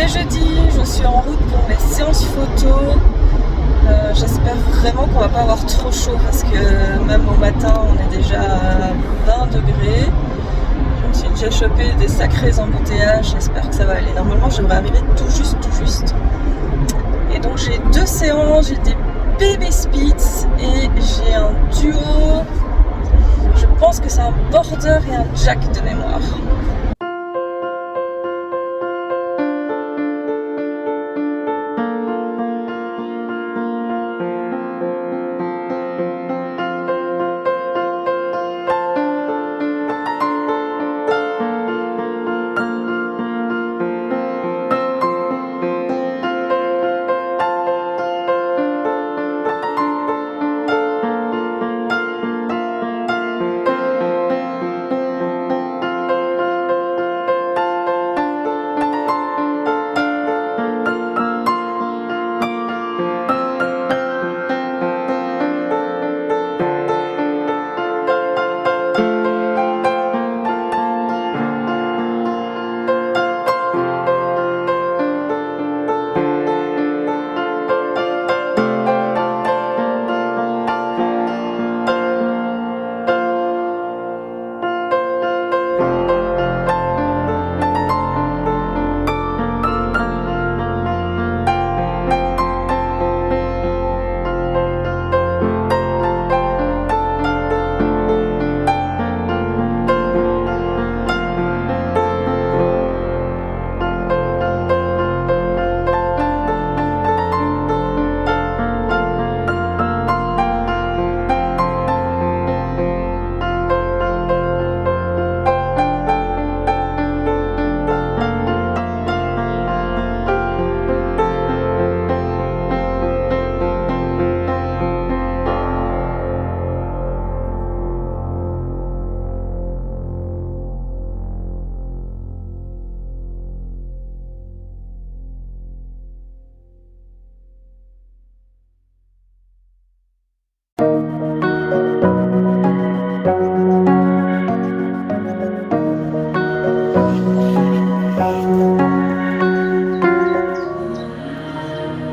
est jeudi, je suis en route pour mes séances photo. J'espère vraiment qu'on va pas avoir trop chaud parce que même au matin on est déjà à 20 degrés. Je me suis déjà chopé des sacrés embouteillages, j'espère que ça va aller. Normalement je devrais arriver tout juste. Et donc j'ai 2 séances, j'ai des baby Spitz et j'ai un duo. Je pense que c'est un border et un jack de mémoire.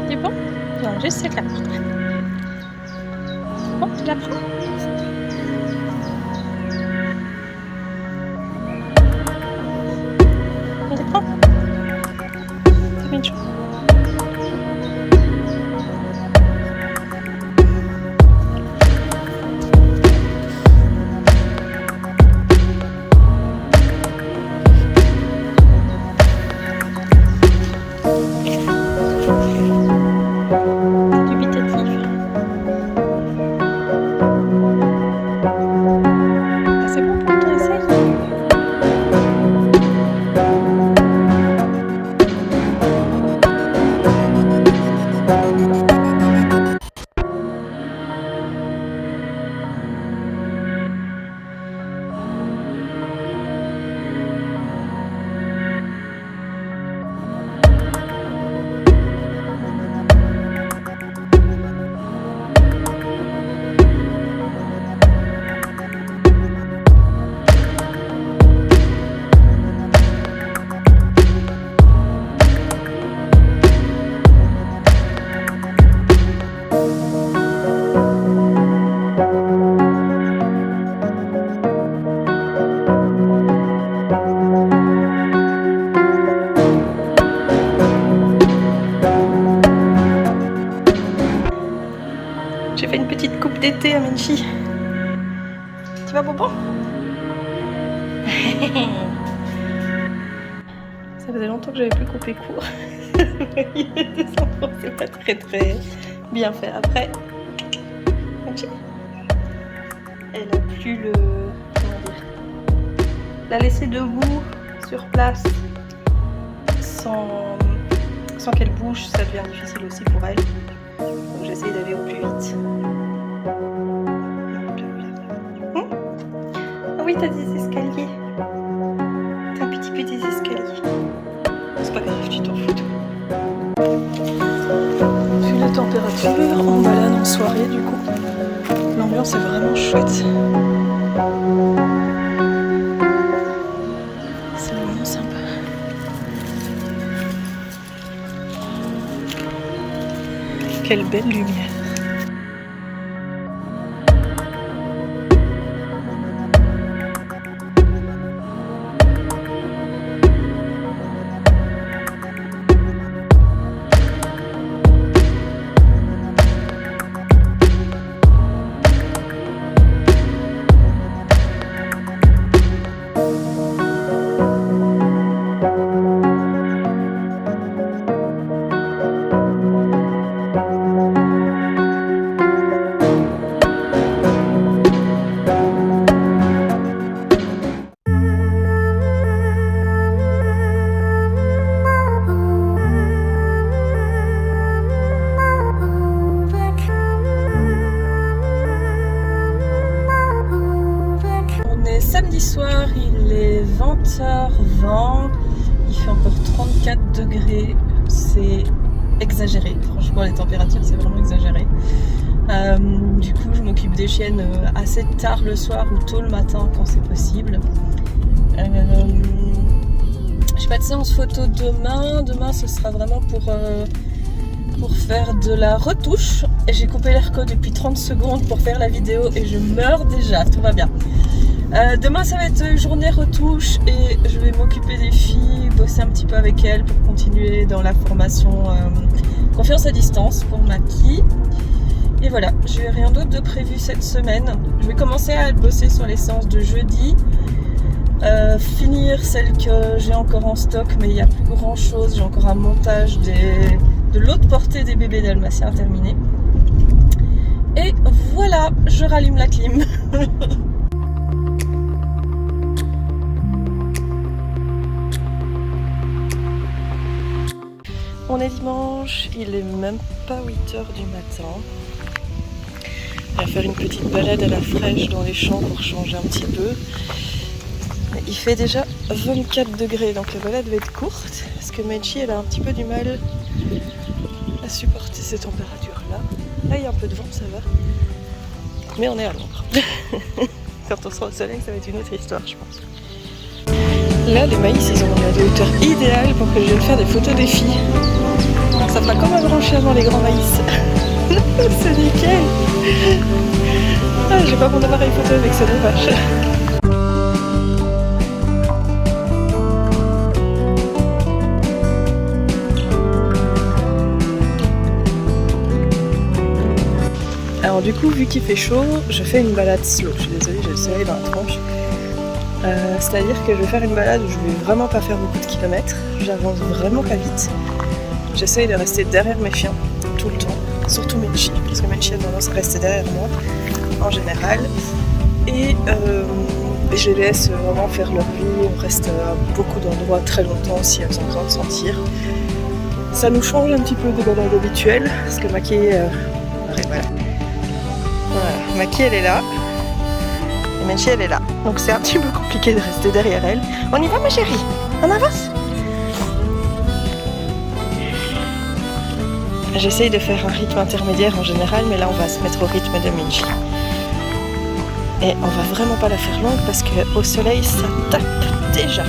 C'est bon? Non, juste cette là. Bon, tu la prends? On la prend? C'est une chose. J'ai fait une petite coupe d'été à Menchi. Tu vas Bobo? Ça faisait longtemps que j'avais plus coupé court. C'est pas très bien fait. Après, Menchi, elle a plus le... comment dire, la laisser debout sur place sans qu'elle bouge, ça devient difficile aussi pour elle. Donc j'essaie d'aller au plus vite. Ah oui, t'as des escaliers. T'as un petit peu des escaliers. C'est pas grave, tu t'en fous. Vu la température, on balade en soirée du coup. L'ambiance est vraiment chouette. C'est vraiment sympa. Quelle belle lumière. Samedi soir, il est 20h20, il fait encore 34 degrés, c'est exagéré, franchement les températures c'est vraiment exagéré. Du coup je m'occupe des chiennes assez tard le soir ou tôt le matin quand c'est possible. J'ai pas de séance photo demain ce sera vraiment pour faire de la retouche. Et j'ai coupé l'airco depuis 30 secondes pour faire la vidéo et je meurs déjà, tout va bien. Demain ça va être journée retouche et je vais m'occuper des filles, bosser un petit peu avec elles pour continuer dans la formation confiance à distance pour Maki. Et voilà, j'ai rien d'autre de prévu cette semaine. Je vais commencer à bosser sur les séances de jeudi, finir celles que j'ai encore en stock, mais il n'y a plus grand chose. J'ai encore un montage de l'autre portée des bébés dalmatiens terminé. Et voilà, je rallume la clim. On est dimanche, il est même pas 8h du matin. On va faire une petite balade à la fraîche dans les champs pour changer un petit peu. Il fait déjà 24 degrés, donc la balade va être courte parce que Menchi elle a un petit peu du mal à supporter ces températures-là. Là il y a un peu de vent, ça va. Mais on est à l'ombre. Quand on sera au soleil, ça va être une autre histoire, je pense. Là, les maïs, ils ont la hauteur idéale pour que je vienne faire des photos des filles. Ça fera comme un branché avant les grands maïs. C'est nickel. Ah, j'ai pas mon appareil photo avec ça, dommage. Alors du coup, vu qu'il fait chaud, je fais une balade slow. Je suis désolée, j'ai le soleil dans la tronche. C'est-à-dire que je vais faire une balade où je vais vraiment pas faire beaucoup de kilomètres, j'avance vraiment pas vite. J'essaye de rester derrière mes chiens tout le temps, surtout Menchi, parce que Menchi a tendance à rester derrière moi en général. Et je les laisse vraiment faire leur vie, on reste à beaucoup d'endroits très longtemps si elles ont besoin de sentir. Ça nous change un petit peu des balades habituelles, parce que Maki, voilà, Maki elle est là. Et Menchi elle est là, donc c'est un petit peu compliqué de rester derrière elle. On y va ma chérie? On avance? J'essaye de faire un rythme intermédiaire en général, mais là on va se mettre au rythme de Menchi. Et on va vraiment pas la faire longue parce qu'au soleil ça tape déjà.